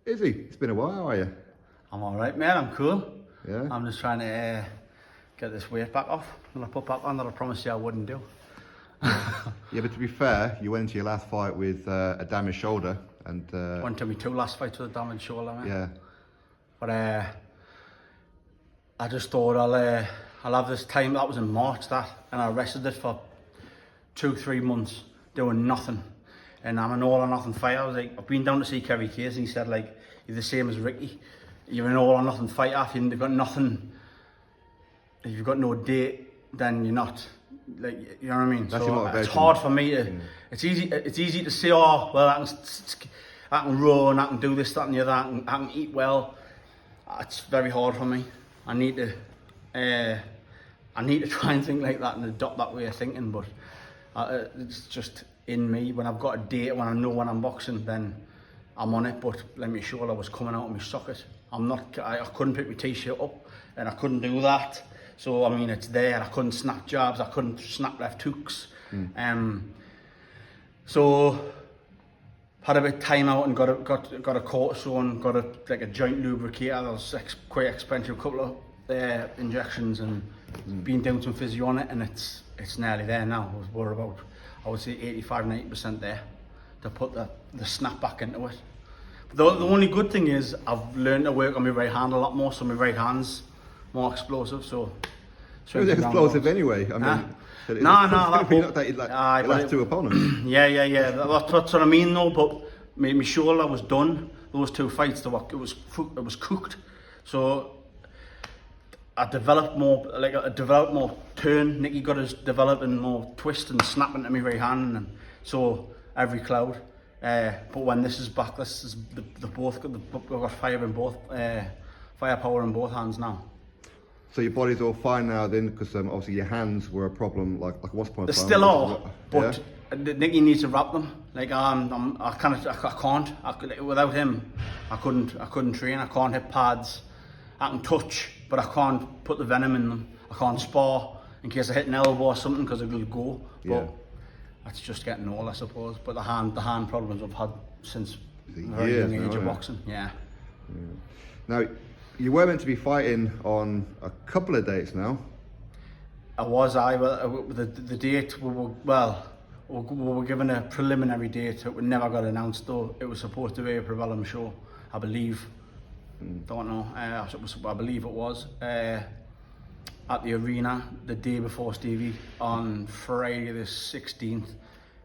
Is he? It's been a while, how are you? I'm alright, man. I'm cool. Yeah? I'm just trying to get this weight back off that I put back on that I promised you I wouldn't do. Yeah, but to be fair, you went into your last fight with a damaged shoulder and... Went to me 2 last fights with a damaged shoulder, man. Yeah. But I just thought I'll have this time. That was in March, that, and I rested it for 2-3 months doing nothing. And I'm an all or nothing fighter. I was like, I've been down to see Kerry Case, and he said, like, you're the same as Ricky. You're an all or nothing fighter. If you've got nothing, if you've got no date, then you're not. Like, you know what I mean? That's so it's hard for me to. It's easy to say, oh well, I can run, I can do this, that, and the other. I can eat well. It's very hard for me. I need to try and think like that and adopt that way of thinking, but it's just in me. When I've got a date, when I know when I'm boxing, then I'm on it. But let me show I was coming out of my socket. I couldn't pick my t-shirt up, and I couldn't do that. So I mean, it's there. I couldn't snap jabs. I couldn't snap left hooks. So had a bit of time out and got a cortisone, got a joint lubricator. That was quite expensive. A couple of injections and been doing some physio on it, and it's nearly there now. We're about, I would say, 85-90% there to put the snap back into it. But the only good thing is I've learned to work on my right hand a lot more, so my right hand's more explosive. So it was explosive anyway. I mean, that last 2 opponents. Yeah. That's what I mean, though. But my shoulder was done. Those 2 fights, it was cooked. So I developed more turn. Nik Gittus developing more twist and snapping to my right hand, and so every cloud. But when this is back, this is the both we've got firepower in both hands now. So your body's all fine now then, because obviously your hands were a problem like what's point of time. They still are, but Nicky needs to wrap them. Like I can't. Without him, I couldn't train. I can't hit pads. I can touch, but I can't put the venom in them. I can't spar in case I hit an elbow or something, because it will go. But that's just getting old, I suppose. But the hand problems I've had since a very young age of boxing. Yeah. Now, you were meant to be fighting on a couple of dates now. The date, we were given a preliminary date. It never got announced, though. It was supposed to be a Prevalum show, I believe. Don't know. I believe it was. At the arena the day before Stevie on Friday the 16th.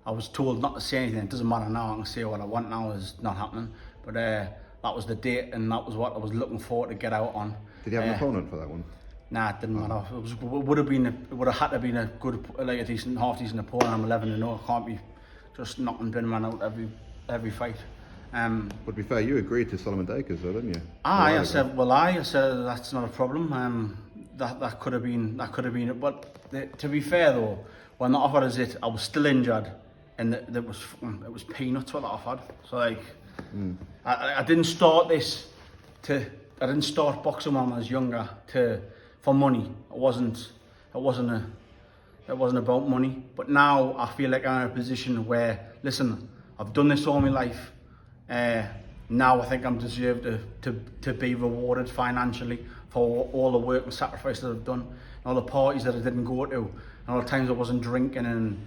I was told not to say anything. It doesn't matter now. I can say what I want now. Is not happening. But that was the date, and that was what I was looking forward to get out on. Did you have an opponent for that one? Nah, it didn't matter. It would have had to been a good, like a half decent opponent. I'm 11-0. I can't be just knocking bin man out every fight. But to be fair, you agreed to Solomon Dakers, though, didn't you? I said that's not a problem. That could have been it. But to be fair though, when the offer is it, I was still injured, and it was peanuts what I offered. So like, I didn't start boxing when I was younger for money. It wasn't about money. But now I feel like I'm in a position where, listen, I've done this all my life. Now I think I'm deserved to be rewarded financially for all the work and sacrifice that I've done, and all the parties that I didn't go to, and all the times I wasn't drinking and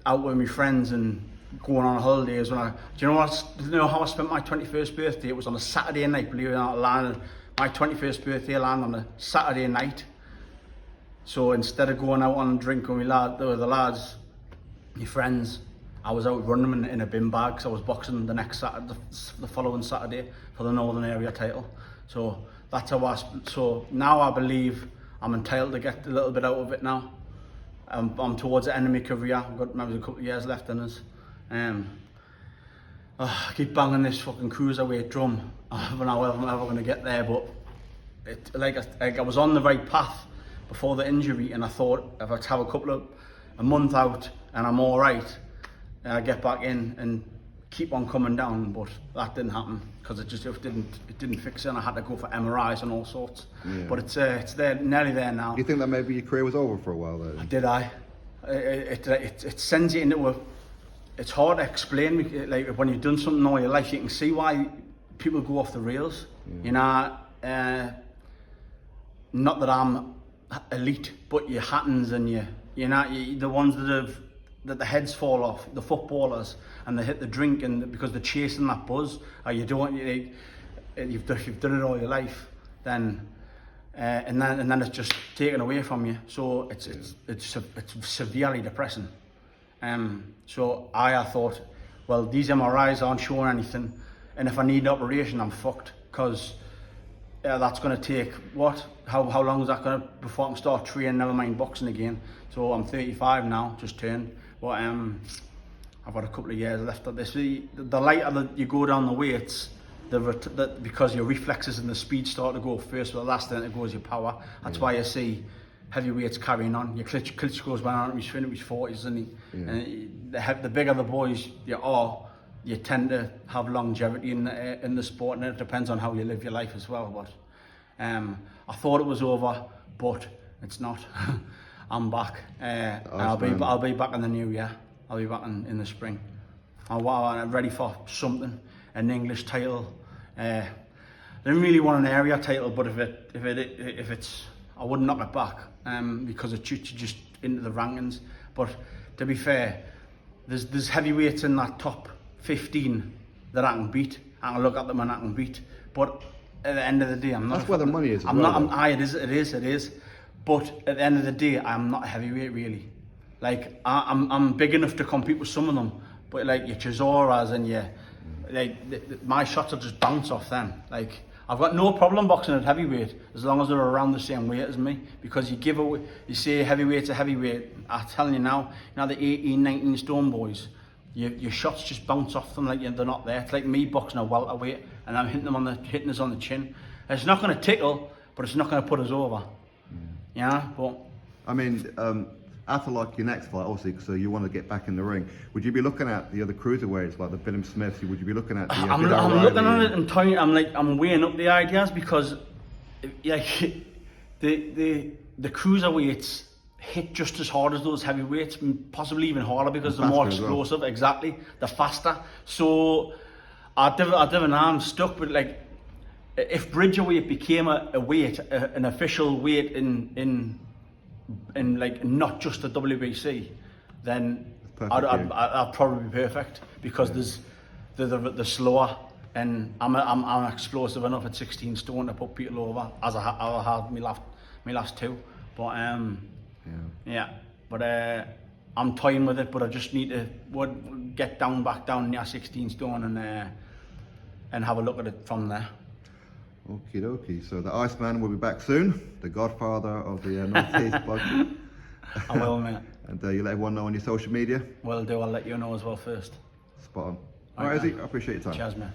out with my friends and going on holidays. Do you know how I spent my 21st birthday? It was on a Saturday night, believe it or not. My 21st birthday landed on a Saturday night. So instead of going out on drinking with the lads, my friends, I was out running them in a bin bag, because I was boxing the next Saturday, the following Saturday, for the Northern Area title. So that's how so now I believe I'm entitled to get a little bit out of it now. I'm towards the end of my career. I've got maybe a couple of years left in us. I keep banging this fucking cruiserweight drum. I don't know if I'm ever going to get there, but I was on the right path before the injury, and I thought if I have a month out and I'm all right, I get back in and keep on coming down. But that didn't happen, because it didn't fix it, and I had to go for MRIs and all sorts. But it's there, nearly there now. Do you think that maybe your career was over for a while then? It sends you into it's hard to explain. Like when you've done something all your life, you can see why people go off the rails. You know, not that I'm elite, but your Hattons and the ones that the heads fall off, the footballers, and they hit the drink, and because they're chasing that buzz, or you've done it all your life, then and then it's just taken away from you. So it's severely depressing. So I thought, well, these MRIs aren't showing anything, and if I need an operation, I'm fucked, because that's going to take how long is that going to before I can start training, never mind boxing again. So I'm 35 now, just turned, but I've got a couple of years left of this. The lighter that you go down the weights, because your reflexes and the speed start to go first, but the last thing it goes your power. That's why you see heavyweights carrying on. Your Klitschko's went on in his 40s, isn't he? And the bigger the boys you are, you tend to have longevity in the sport, and it depends on how you live your life as well. But I thought it was over, but it's not. I'm back. I'll be back in the new year. I'll be back in the spring. I'm ready for something, an English title. I didn't really want an area title, but if it's, I wouldn't knock it back because it shoots you just into the rankings. But to be fair, there's heavyweights in that top 15 that I can beat. I can look at them and I can beat. But at the end of the day, I'm not. That's where the money is. It is. But at the end of the day, I'm not a heavyweight really. Like I'm big enough to compete with some of them, but like your Chisoras and your my shots will just bounce off them. Like I've got no problem boxing at heavyweight as long as they're around the same weight as me, because you say heavyweight's a heavyweight. I'm telling you now, the 18, 19 stone boys, your shots just bounce off them like they're not there. It's like me boxing a welterweight and I'm hitting us on the chin. It's not going to tickle, but it's not going to put us over. But I mean, after like your next fight, obviously, so you want to get back in the ring. Would you be looking at the other cruiserweights like the Bilham Smiths? Would you be looking at the? I'm looking at it and I'm weighing up the ideas, because the cruiserweights hit just as hard as those heavyweights, possibly even harder, because they're more explosive. Well. Exactly, they're faster. So I don't know, I'm stuck. But like, if Bridgerweight became a weight, an official weight in like not just the WBC, then I'd probably be perfect, because there's the slower, and I'm explosive enough at 16 stone to put people over, as I had my last two. But but I'm toying with it, but I just need to get back down near 16 stone and have a look at it from there. Okie dokie. So the Iceman will be back soon, the Godfather of the North East boxing. I will, mate. And you let everyone know on your social media? Will do. I'll let you know as well first. Spot on. All right, Izzy, I appreciate your time. Cheers, mate.